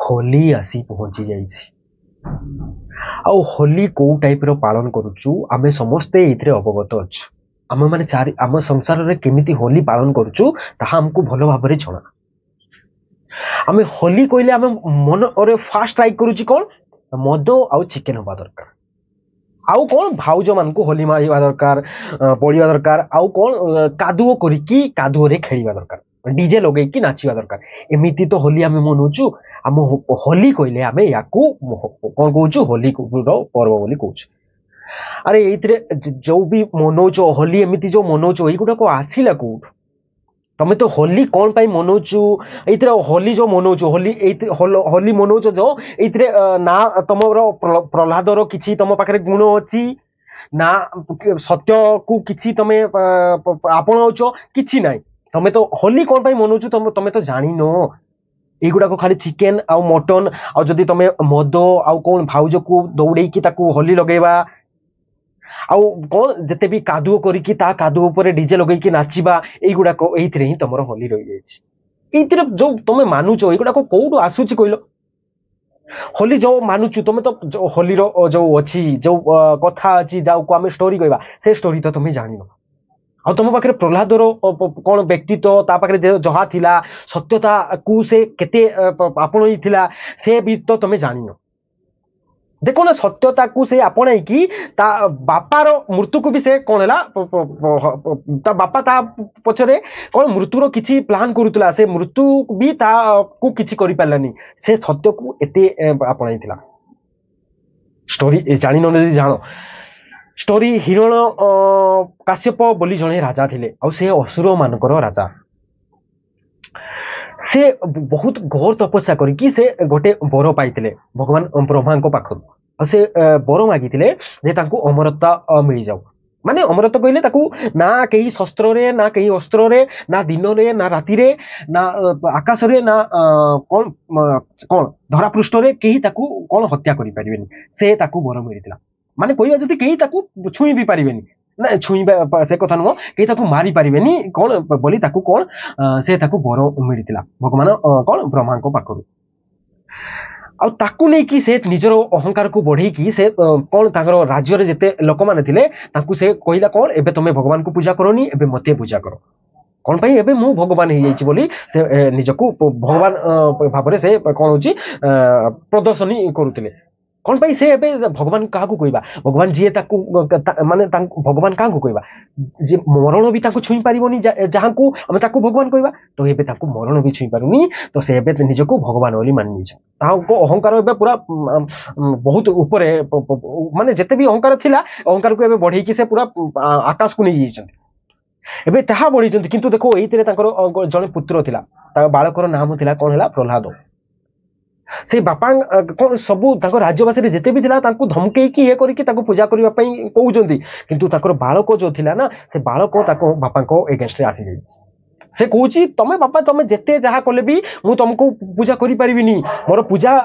होली आसी पहुंची जाइछि आउ होली को टाइप रो पालन करूछु आमे समस्ते इथरे अवगत अछु आमे माने चारि आम संसार रे केमिति होली पालन करूछु ताहा हमकु भलो भाबरे जणा आमे होली कहले आमे मन और फास्ट ट्राई करूछि कोन मद आउ चिकेन होबा दरकार आउ कोन भाउज मान को होली मारिबा दरकार पड़िबा दरकार आउ कोन कादुओ करिकी कादुओ रे खेलिबा दरकार डीजे लगे की नाचिबा दरकार एमिति तो होली आमे मनोचु आम होली कहले आमे याकू कोन कहूछु होली रो पर्व बोली कहूछु अरे एइतरे जो भी मनोचो होली एमिति जो मनोचो एई गुडा को आछिला कोठ तमे तो होली कोन पाई मनोचु एइतरे होली जो मनोचो होली होली मनोचो जो एइतरे ना तमरो प्रहलादर किछि तम पाखरे गुण अछि ना सत्य को किछि तमे आपणाउचो किछि नाही तमे तो होली कोन पाई मनोचु तमे तो जानि नो एगुड़ा को खाली चिकेन आउ मटन आउ जदि तमे मद आउ कोन भाउज को दौड़े की ताकू होली लगेबा आउ कोन जते भी कादुओ करिकी ता कादुओ ऊपर डीजे लगै की नाचिबा एगुड़ा को एइथरे ही तमरो होली रहि जायछि एइथरे जो तमे मानुचो एगुड़ा को कोउडो आसुची कइलो होली जो मानुचु तमे तो होली रो जो अछि जो कथा अछि जाउ को हमें स्टोरी कहबा से स्टोरी तो तमे जानिनो आ तुम पाखे प्रहलादर कौन व्यक्तित्व ता पाखे जहा थिला सत्यता को से केते आपण थिला से भी तो तमे जानिनो देखो ना सत्यता को से आपण की ता बापार मृत्यु को भी से कौन हैला ता बापा ता पछरे कौन मृत्युर किछि प्लान करूतला से मृत्यु भी ता को किछि करि पालानी से सत्य को एते आपण थिला स्टोरी जानिनो नै जानो स्टोरी हिरण काश्यप बोली जणे राजा थिले आ से असुर मानकर राजा से बहुत घोर तपस्या करिकी से गोटे बर पाइथिले भगवान ब्रह्मा को पाखरु आ से बर मागिथिले जे तांको अमरता मिली जाऊ माने अमरता कहले ताकू ना केही शस्त्र रे ना केही अस्त्र रे ना दिन रे ना राति रे ना आकाश रे ना कोन कोन धरा पृष्ठ रे केही ताकू कोन हत्या करि परिबेनी से ताकू बर मिलिथिला माने कोइबा जति केही ताकू छुई भी पारिबेनी ना छुई से कथा नुह केही ताकू मारी पारिबेनी कोन बोली ताकू कोन से ताकू बर मिलिथिला भगवान कोन ब्रह्मा को पाखरु आ ताकू नै कि से निजर अहंकार को बढ़ई कि से कोन ताकर राज्य रे जते लोक माने थिले ताकू से कहिला कोन एबे तमे भगवान को पूजा करनी एबे मते पूजा करो कोन भाई एबे मु भगवान हे जाइछि बोली से निजको भगवान भाबरे से कोन होची प्रदर्शनी करूतिले कौन भाई से एबे भगवान क्या कहबा भगवान जी ताकू माने भगवान क्या कहबा जे मरण भी ताकू छुई पारिबनी जहां को हम ताकू भगवान कहबा तो एबे ताकू मरण भी छुई पारुनी तो से एबे निजको भगवान बोली मानि छ ताको अहंकार एबे पूरा बहुत ऊपर माने जते भी अहंकार थिला अहंकार को एबे बढ़ई कि से पूरा आकाश को नै जाइछन एबे ताहा बढ़ी जंती किंतु देखो एइतरे ताकर जने पुत्र थिला ता बालकर नाम थिला कोन हैला प्रहलाद से बापा कौन सबू राज्यवासी जिते भी तांको धमकई कि ये करके तांको पूजा करबा पई कहउजंती किंतु ताकर बालक जो थिला ना से बालक ताको बापा को एगेंस्ट रे आसी जाई से कहूची तमे बापा तमे जेते जहा कले भी मु तुमको पूजा करि परिबिनी मोर पूजा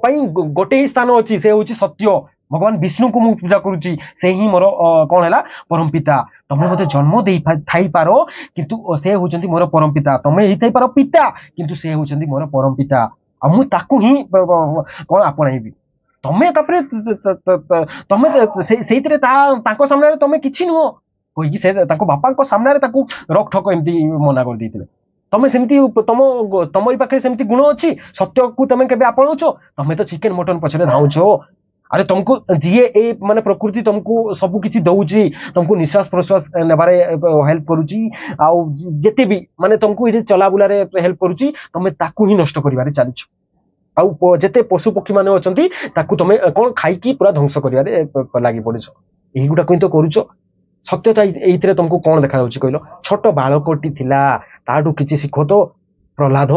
पई गोटे ही स्थान अछि से होची सत्य भगवान विष्णु को मु पूजा करूची से ही मोर कोन हैला परम पिता तमे मते जन्म देई थाई पारो किंतु से होचंती मोर परम पिता तमे ही थाई पारो पिता किंतु से होचंती मोर परम पिता आ मु ताकू ही कोन आपणाइबी तमे तापरे तमे सेइतरे ताको सामने तमे किछि नुह कोइ कि से ताको बापा को सामने रे ताकू रक ठक एमती मना कर दिथिले तमे सेमती तमई पाखे सेमती गुण अछि सत्य को तमे केबे आपणाउछो तमे तो चिकेन मटन पछरे धाउछो अरे तुमको जीए ए माने प्रकृति तुमको सब किछि दउची तुमको निश्वास प्रश्वास नेबारे हेल्प करूची आ जेते भी माने तुमको इदे चला बुला रे हेल्प करूची तमे ताकू ही नष्ट करिवारे चालिछु आ जेते पशु पक्षी माने अछंती ताकू तमे कोन खाई की पूरा ध्वंस करिवारे लागि पड़िछो एही गुडा कहि तो करूछो सत्यता एइतरे तुमको कोन देखा जाउची कहलो छोट बालकोटी थिला ताडू किछि सिखो तो प्रहलाद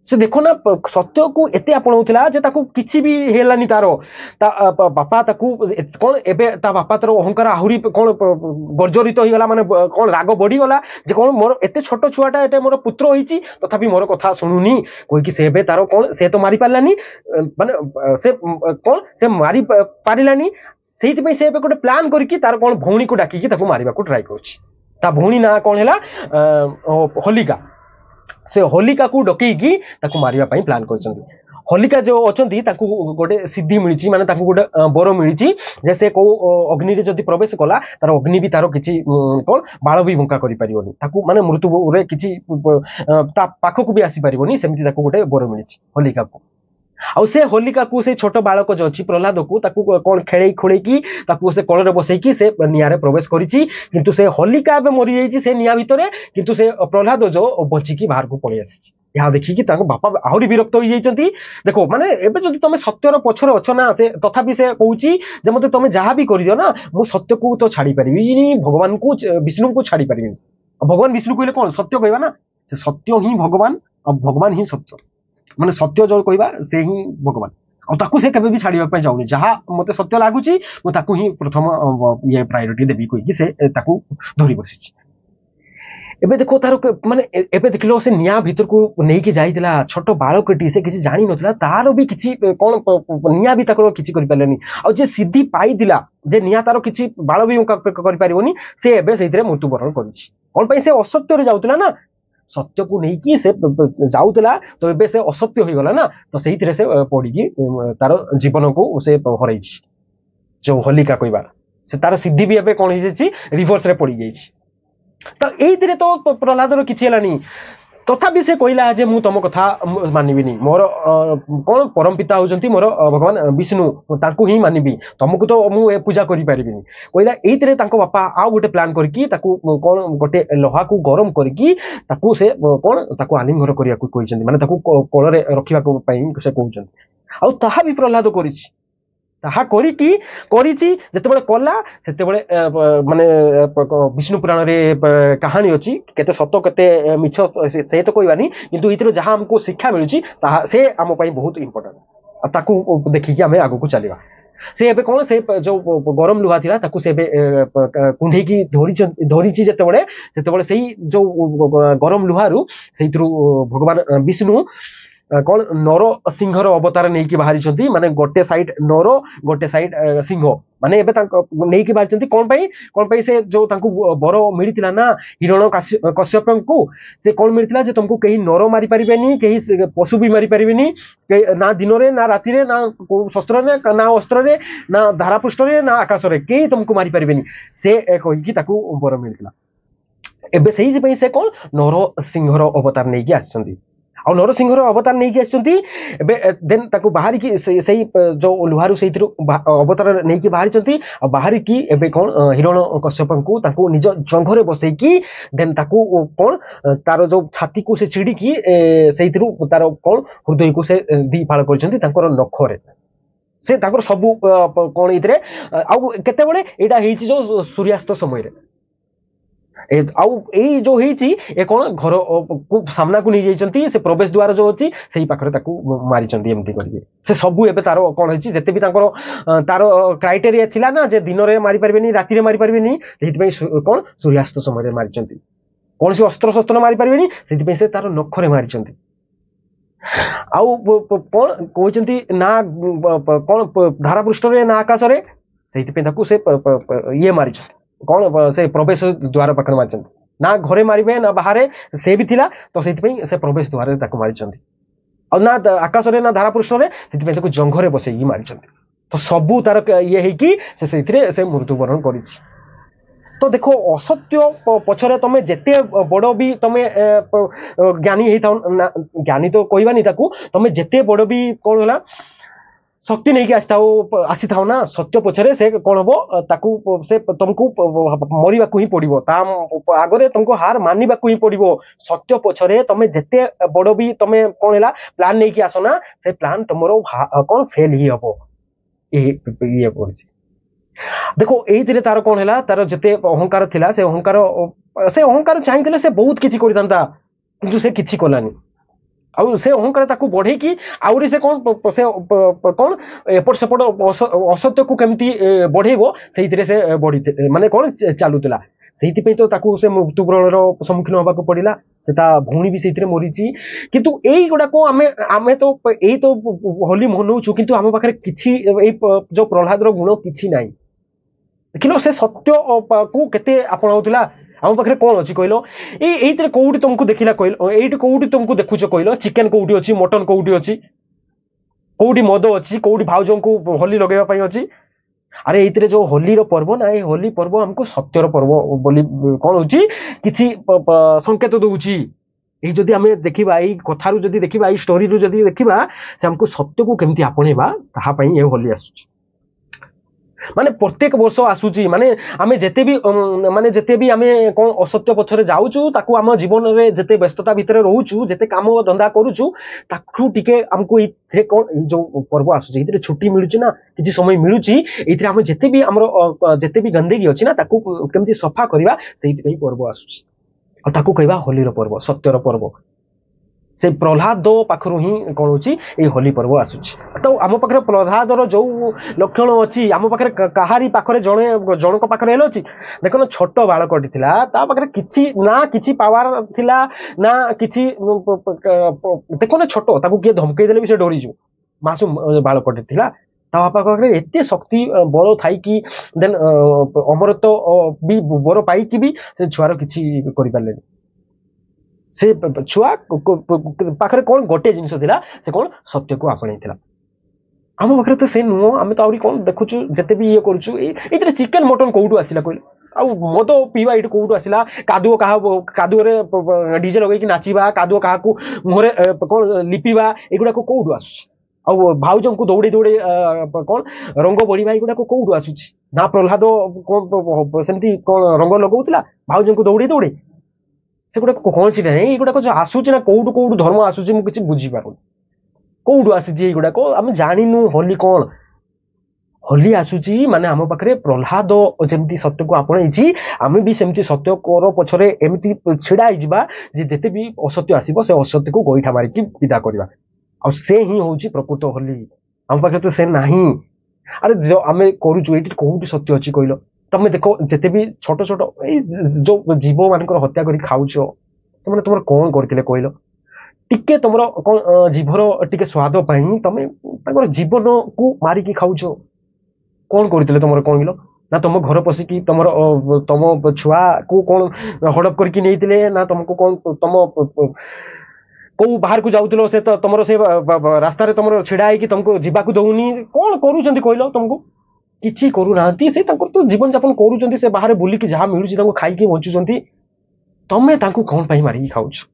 से देखो ना सत्य को एते आपणाउथिला जे ताकू किछि भी हेलानी तारो ता बापा ताकू कोन एबे ता बापा तारो अहंकार आहुरी कोन गर्जरित होई गला माने कोन राग बढ़ी गला जे कोन मोर एते छोट छुआटा एते मोर पुत्र होईची तथापि मोर कथा सुनुनी कोइ कि से एबे तारो कोन से तो मारी पारलानी माने से कोन से मारी पारिलानी सेति पे से एबे कोटे प्लान करकी तार कोन भौणी को डाकी की ताकू मारिबा को ट्राई करछि ता भौणी ना कोन हैला होलिका से होलिका को डकई की ताकू मारिबा पई प्लान करछंती होलिका जो अछंती ताकू गोटे सिद्धि मिली माने ताकू गोटे बर मिली जे से को अग्नि रे जदि प्रवेश कला तार अग्नि भी तार किछि कोन बाळ भी भंका करि परिबोनी ताकू माने मृत्यु रे किछि ता पाखकू भी आसी परिबोनी सेमति ताकू गोटे बर मिली होलिका को आउ से होलिका को से छोट बालक जो अच्छी प्रहलाद को ताकू कौन खेल खोल की से कल बसैकी से निआरे प्रवेश करिछि किंतु से होलिका एबे मरि जाइछि से निया भितरे किंतु से प्रहलाद जो बचिकी बाहर को पळि आसिछि या देखिकी ताको बापा आहुरी विरक्त होई जाइछंती देखो माने एबे जदि तमे सत्यर पछरे अछ ना से तथापि से कहूछि जे मते तमे जहा भी करियो ना मु सत्य को तो छाड़ी परिबिनी भगवान को विष्णु को छाड़ी परिबिनी भगवान विष्णु कहले कोन सत्य कहबा ना से सत्य ही भगवान और भगवान ही सत्य माने सत्य जो कहबा से ही भगवान और ताकू से कभी भी छाड़िबा पय जाउनी जहा मते सत्य लागुची मु ताकू ही प्रथम ये प्रायोरिटी देबी कोइ कि से ताकू धरि बसिची एबे देखो तार माने एबे देखलो से निया भीतर को नै कि जाइतिला छोट बाळकटी से किछि जानि नथला तार भी किछि कोन निया भी ताकर किछि करि पालेनी आ जे सिद्धि पाइदिला जे निया तार किछि बाळ भी करि परिबोनी से एबे सेइतरे मृत्युवरण करिछि कोन पय से असत्य रे जाउतिला ना सत्य को नहीं कि से जाउतला तो एबे से असत्य हो गला ना तो सही तरह से पड़ी की तार जीवन को से हरैछि जो होलिका कहबा से तार सिद्धि भी एबे कोन हो जाइछि रिवर्स रे पड़ी जाइछि तो एई तिरे तो प्रहलादर किछि हलानी तथापि से कहला जे मु तम कथा मानिबिनी मोर कोन परम पिता होजंती मोर भगवान विष्णु तांको ही मानिबी तुमको तो मु पूजा करि परिबिनी कहला एई तिरे तांको बापा आ गोटे प्लान करकी ताकू कोन गोटे लोहा को गरम करकी ताकू से कोन ताकू आलिंगर करिया को कहिसंती माने ताकू कोळ रे रखिबा को पई से कहउचंती आ ताहा भी प्रहलाद करिछि ताहा करिकी करिछि जतेबेले कला सेतेबेले माने विष्णु पुराण रे कहानी अछि केते सत्य केते मिछ से तो कहबानी किंतु इतरो जहां हमको शिक्षा मिलुछि ताहा से हम पई बहुत इंपोर्टेंट ताकू देखिकी हमें आगो को चलीबा से एबे कोन से जो गरम लुहा थिला ताकू से एबे कुंढे की धरिछि जेतेबेले सेही जो गरम लुहारू सेइतरु भगवान विष्णु कौन नर सिंहर अवतार नहीं कि बाहरी छंती माने गोटे साइड नर गोटे साइड सिंह माने एबे नहीं कि बाहरी छंती कोन पई से जो तांको बर मिलितिला ना हिरण कश्यप को से कोन मिलितिला जे तुमको कहीं नर मारी परिबेनी कहीं पशु भी मारी परिबेनी ना दिन रे ना राति रे ना शस्त्र रे ना अस्त्र रे ना धारापृष्ठ रे ना आकाश रे कहीं तुमको मारी परिबेनी से कहि कि ताकू बर मिलितिला एबे सेही पई से कोन नर सिंहर अवतार नहीं कि आछंती आ नरसिंहर अवतार नहीं कि आछंती एबे देन ताकू बाहरी की सही जो लुहारू सेहितरु अवतार नहीं कि बाहरी छंती आ बाहरी की एबे कोन हिरण कश्यप को ताकू निज जंघरे बसै की देन ताकू कोन तार जो छाती को से छिड़ी की सेहितरु तार कोन हृदय को से दी फाळ करछंती तांकर नखरे से तांकर सब कोन इतरे आ केते बळे एटा हेछि जो सूर्यास्त समय रे ए जो हेची ए कोन घर को सामना को नहीं जाइचंती से प्रवेश द्वार जो अछि सेही पाखरे ताकू मारिचंती एमती करके से सबु एबे तारो कोन हेची जते भी तांकर तारो क्राइटेरिया थिला ना जे दिन रे मारी परबेनी राति रे मारी परबेनी सेहि पई कोन सूर्यास्त समय रे मारिचंती कोन से अस्त्र शस्त्र मारी परबेनी सेहि पई से तारो नखरे मारिचंती आउ कोन कहचंती ना कोन धारापृष्ठ रे ना आकाश रे सेहि पई ताकू से ये मारिचंती कौन से प्रवेश द्वार पाखर मारी ना घरे मारे ना बाहर से भी थिला तो से प्रवेश द्वार मारी ना आकाश रे ना धारापृष्ठ रे जंघरे बसई मारी तो सबू तार ये है से मृत्युवरण कर तो देखो असत्य पछरे तमे जेते बड़ भी तमे ज्ञानी हेता ज्ञानी तो कहबानी ताकू तमे जेते बड़ भी कौन होला शक्ति नहीं कि आसी था ना सत्य पछरे से कौन हम ताकू से तुमको मरिबा को ही पड़िबो ता आगरे तुमको हार मानिबा को ही पड़िबो सत्य पछरे तमे जेते बड़ भी तमे कौन हैला प्लान नहीं कि आसो ना से प्लान तुमरो कौन फेल ही हबो ये करछि देखो एई तिरे तार कौन हैला तार जेते अहंकार थिला से अहंकार चाहिथिले से बहुत किछि करितांता किंतु से किछि कोलानी आउ से अहंकार ताकू बढ़े कि आउरी से कौन से कौन एपट सेपट असत्य को केमती बढ़ेबो सेहितरे से बढ़ी माने कौन चालुतला सेहिति पे तो ताकू से मृत्युवरणर सम्मुखीन होबाक पड़िला से ता भौणी भी सेहितरे मरिची किंतु एई गुडा को आमे तो एई तो होली मनौछु किंतु हम पाखरे किछि एई जो प्रहलादर गुण किछि नाही देखिलो से सत्य को केते आपणाउतला आम पाखे कौन अच्छी कहल ये कौटी तुमको देखला कहल ये कौटी तुमको देखुच कहल चिकेन कौटी अच्छी मटन कौटी अच्छी कोउटी मद अच्छी कोउटी भाउजों को होली लगेवा अच्छी अरे ये जो होली पर्व ना ये होली पर्व हमको सत्यर पर्व बोली कौन होची किछि संकेत दउची ये जदि आमे देखिबा ई कथारु जदि देखिबा ई स्टोरी रु जदि देखिबा से हमको सत्य को केमती आपणेबा ताहा पई ये होली आसुची माने प्रत्येक वर्ष आसुची माने आमे जेते भी आमे कोन असत्य पछरे जाउचू ताकू हम जीवन रे जेते व्यस्तता भितरे रहूचू जेते काम धंदा करूचू ताकू टिके हमको इथे कोन जो पर्व आसुची इथे छुट्टी मिलुची ना किछि समय मिलुची इथे हम जेते भी हमरो जेते भी गंदगी अछि ना ताकू केमती सफा करबा सेहि पई पर्व आसुची और ताकू कहबा होलीर पर्व सत्यर पर्व से प्रहलाद पाखरु ही कौन होची ए होली पर्व आसुची तो आम पाखरे प्रहलादर जो लक्षण अछि आम पाखरे कहारी पाखरे जणे जनक पाखरे हेलो अछि देखो छोट बालकटी थिला ता पाखरे किछि पावर थिला ना किछि देखो ना छोट ताकू के धमकई देले भी से डरी जो मासूम बालकटी थिला ता बापा पाखरे एते शक्ति बल थाई कि देन अमरत्व भी बर पाई कि भी से छुआर किछि करि पारले से छुआ पाखरे कौन गोटे जिनस थिला से कौन सत्य को आपणे थिला आम पाखरे तो से नुह आम तो आउरी कौन देखुछु जेते भी ये करूछु एतरे चिकन मटन कोउडु आसिला कहले आ मद पीवा इट कोउडु आसिला कादुओ रे डीजे लगै कि नाचिबा कादुओ काहा को मुहरे कौन लिपिबा एगुडा को कोउडु आसुछि आ भाउजं को दौड़ी दौड़ी कौन रंग बढ़िबा एगुडा को कोउडु आसुछि ना प्रहलाद सेमती कौन रंग लगौतिला भाउजं को दौड़ी दौड़ी से गुडा कौन सी नहीं ये गुडा जो आसुची ना कोउडु कोउडु धर्म आसुची मु किछि बुझी पारुनी कोउडु आसीची ये गुडा को हम जानिनु होली कौन होली आसुची माने हम पाखरे प्रहलाद जेमती सत्य को आपणैछि आमे भी सेमती सत्य कोर पछरे एमती छिडा हिजबा जे जेते भी असत्य आसीबो से असत्य को गोइठा मारी कि विदा करबा आ से ही होउची प्रकृत होली हम पाखरे तो से नाही अरे जो आमे करूछु एटी कोउटी सत्य अछि कहिलो तमे देखो जेते भी छोट छोट जो जीव मानकर हत्या करी खाउछो से माने तुमर कोन करथिले कहलो टिके तुमर कोन जीवर टिके स्वाद पई तमे ताकर जीवन को मारी की खाउछो कोन करथिले तुमर कोन गिलो ना तुम घर पसी की तुमर तुम छुआ को कोन हड़प करके नेइतिले ना तुमको कोन तुम को बाहर को जाउतलो से तो तुमर से रास्ता रे तुमर छिडाई कि तुमको जीवा को दउनी कोन करूचंती कहलो तुमको किछि करू नांती से तांको तो जीवन यापन करूचंती से बाहर बुली कि जहा मिलुची तांको खाई के बंचुचंती तमे तांको कोन पई मारी खाउछु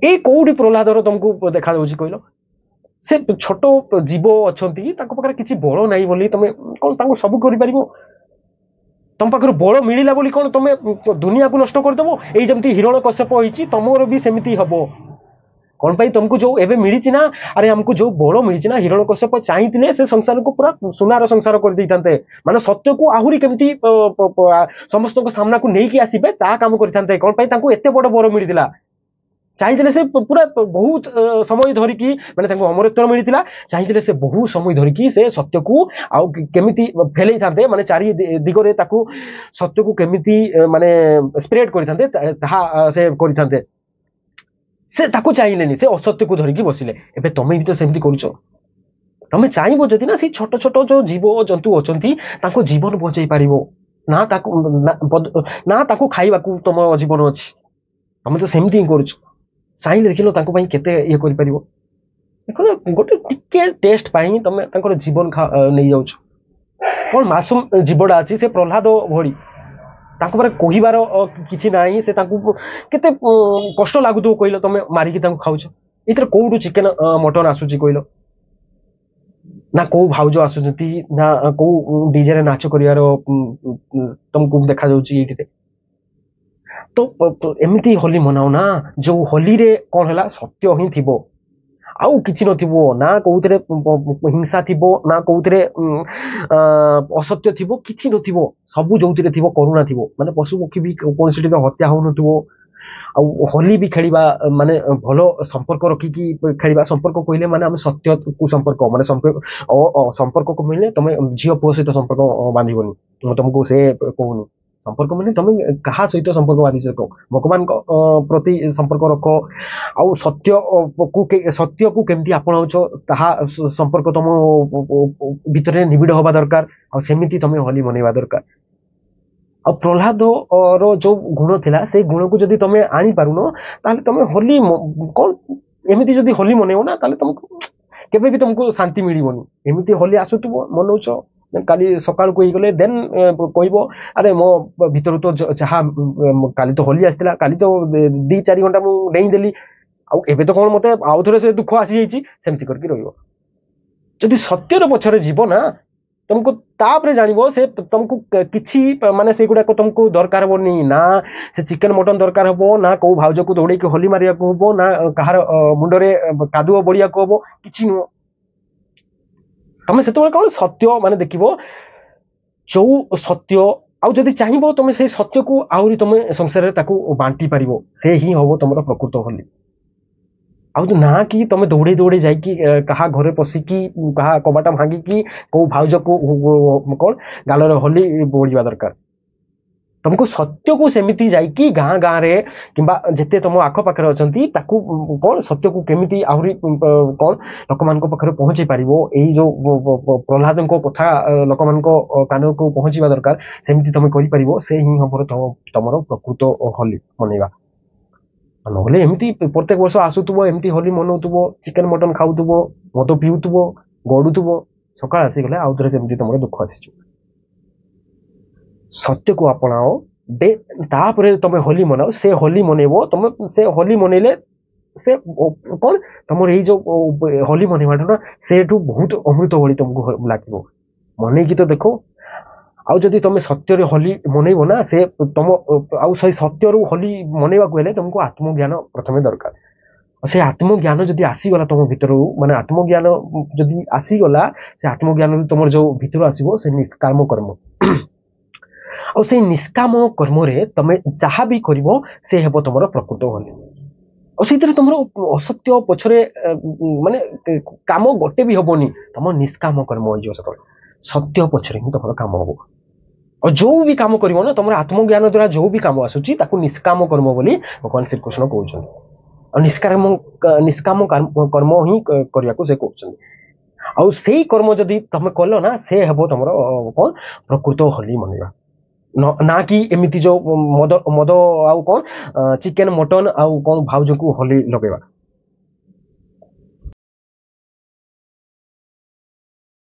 ए कोउडी प्रहलादर तुमको देखा जाउची कहलो से छोट जीव अछंती तांको पकर किछि बळ नाही बोली तमे कोन तांको सब करि परिबो तम पाखर बळ मिलिला बोली कोन तमे दुनिया को नष्ट कर दबो ए जेमती हिरण कश्यप होईची तमरो भी सेमिति हबो कौन पाई तुमको जो एबे मिली ना अरे हमको जो बड़ मिली ना हिरण कश्यप चाहिए से संसार को पूरा सुनार संसार कर देते माने सत्य को आहुरी केमती समस्त को सामना को नहीं कि आसीबे ता काम करथांते कौन पाई तांको एते बड़ बर मिलिदिला चाहिए से पूरा बहुत समय धरिकी माने तांको अमरत्व मिलिदिला चाहिए से बहुत समय धरिकी से सत्य को आउ केमिति फेलै थांते माने चारि दिगरे ताकू सत्य को केमिति माने स्प्रेड करथांते ताहा से करथांते से ताको चाहिए से असत्य को धरिकी बसिले एबे तमे भी तो सेमती करूछो तमे चाहिबो जदि ना से छोट छोट जो जीव जंतु अछंती ताको जीवन बचाई पारिबो ना ताको खाइबा को तम जीवन अछि तमे तो सेमती ही करूछो चाहिए देखिलो ताको पई केते ये करि पारिबो देखो ना गोटे टिके टेस्ट पाई तमे ताकर जीवन नै जाउछो कोन मासूम जीवडा अछि से प्रहलाद भड़ी ताको पर कहिबार किछि नाही से ताको केते कष्ट लागुतो कहलो तमे मारी कि ताको खाउछो इतर कोउडु चिकन मटन आसुची कहलो ना को भाउजो आसुचंती ना को डीजे रे नाच करियार तुमको देखा जाउची एटिते तो एमिति होली मनाओ ना जो होली रे कोन हला सत्य ही थिबो आउ किछि नथिबो ना कोउतरे हिंसा थिबो ना कोउतरे असत्य थिबो किछि नथिबो सबु जोउतरे थिबो करुणा थिबो माने पशु पक्षी भी कोनसिटी हत्या हो नथिबो आउ होली भी खेलिबा माने भलो संपर्क रखी की खेलिबा संपर्क कहले माने हम सत्य को संपर्क माने संपर्क को मिलने तमे जियो पो सहित संपर्क बांधिबोनी तुमको से कहूनी संपर्क माने तमे कहा सहित संपर्क बांधि सको भगवान को प्रति संपर्क रखो आउ सत्य को केमती आपणाउछो ताहा संपर्क तम भितरे निबिड़ होबा दरकार आ सेमिति तमे होली मनेबा दरकार आ प्रहलाद रो जो गुण थिला से गुण को जदी तमे आनी पारुनो ताले तमे होली कोन एमिति जदी होली मनेओ ना ताले तुमको केबे भी तुमको शांति मिलिबोनी एमिति होली आसुतुबो मनौच काली सकाळ को गले देन कहबो अरे मो भीतर तो जहा काली तो होली आस्तिला काली तो 2-4 घंटा मु नहीं देली आ एबे तो कोन मते आउ थरे से दुख आसी जाईची सेमति करके रहिबो जदि सत्यर पछरे जीव ना तुमको तापरे जानिबो से तुमको किछि माने से गुडा को तुमको दरकार होनी ना से चिकन मटन दरकार हबो ना को भाउज को दौड़े के होली मारिया को हबो ना कहार मुंडरे कादुओ बड़िया को हबो किछि नो तमे सेतबे कोन सत्य माने देखिबो जो सत्य आउ जदि चाहिबो तमे से सत्य को आउरी तमे संसार रे ताकू बांटी परिबो से ही हबो तमरो प्रकृत होली आउ तो ना कि तमे दौड़े दौड़े जाइकी कहा घरे पशिकी कहा कबाटा भांगिकी को भाउज को कौन गालर होली बोलिबा दरकार तुमको सत्य को सेमिति जाइकी गाँ गाँ रे किंबा जेते तुम आख पाखरे अछंती ताकू कौन सत्य को केमिति आहुरी कौन लोक मानको पाखरे पहुंची पारिबो एई जो प्रहलाद को कथा लोक मानको कान को पहुंचीबा दरकार सेमिति तुम करि पारिबो से ही हमर तमरो प्रकृत होली मनेबा नहले एमती प्रत्येक वर्ष आसुथुबो एमती होली मनौथुबो चिकन मटन खाउथुबो मद पिउथुबो गडुथुबो सकाळ आसी गले आउ थरे सेमती तमरो दुख आसीछु सत्य को अपनाओ दे तापरे तमे होली मनाओ से होली मनेबो तमे से होली मनेले से कोन तमर एई जो होली मनेबाटा ना सेठू बहुत अमृत होली तुमको लागिबो मने की तो देखो आउ जदि तुम सत्य होली मनइब ना से तुम आउ से सत्य होली मनइबा को तुमको आत्मज्ञान प्रथमे दरकार से आत्मज्ञान जदि आसीगला तुम भीतर माने आत्मज्ञान जदि आसीगला से आत्मज्ञान तुम जो भीतर आसीबो से निष्काम कर्म और से निष्काम कर्म रे तमे जहा भी करिवो से हेबो तुमरो प्रकृत होली और से तुमरो असत्य पछरे माने काम गोटे भी हबोनी तुम निष्काम कर्म होइजो सकल सत्य पछरे ही तुमरो काम हबो और जो भी काम करिवो ना तुमरो आत्मज्ञान द्वारा जो भी काम आसुची ताकू निष्काम कर्म बोली भगवान श्री कृष्ण कहउछन और निष्काम कर्म ही करिया को से कहउछन और सेही कर्म जदि तमे कलो ना से हेबो तुमरो कोन प्रकृत होली मनेबा ना कि एमिति जो मद मद आउ कोन चिकन मटन आउ कोन भाउज को होली लगेबा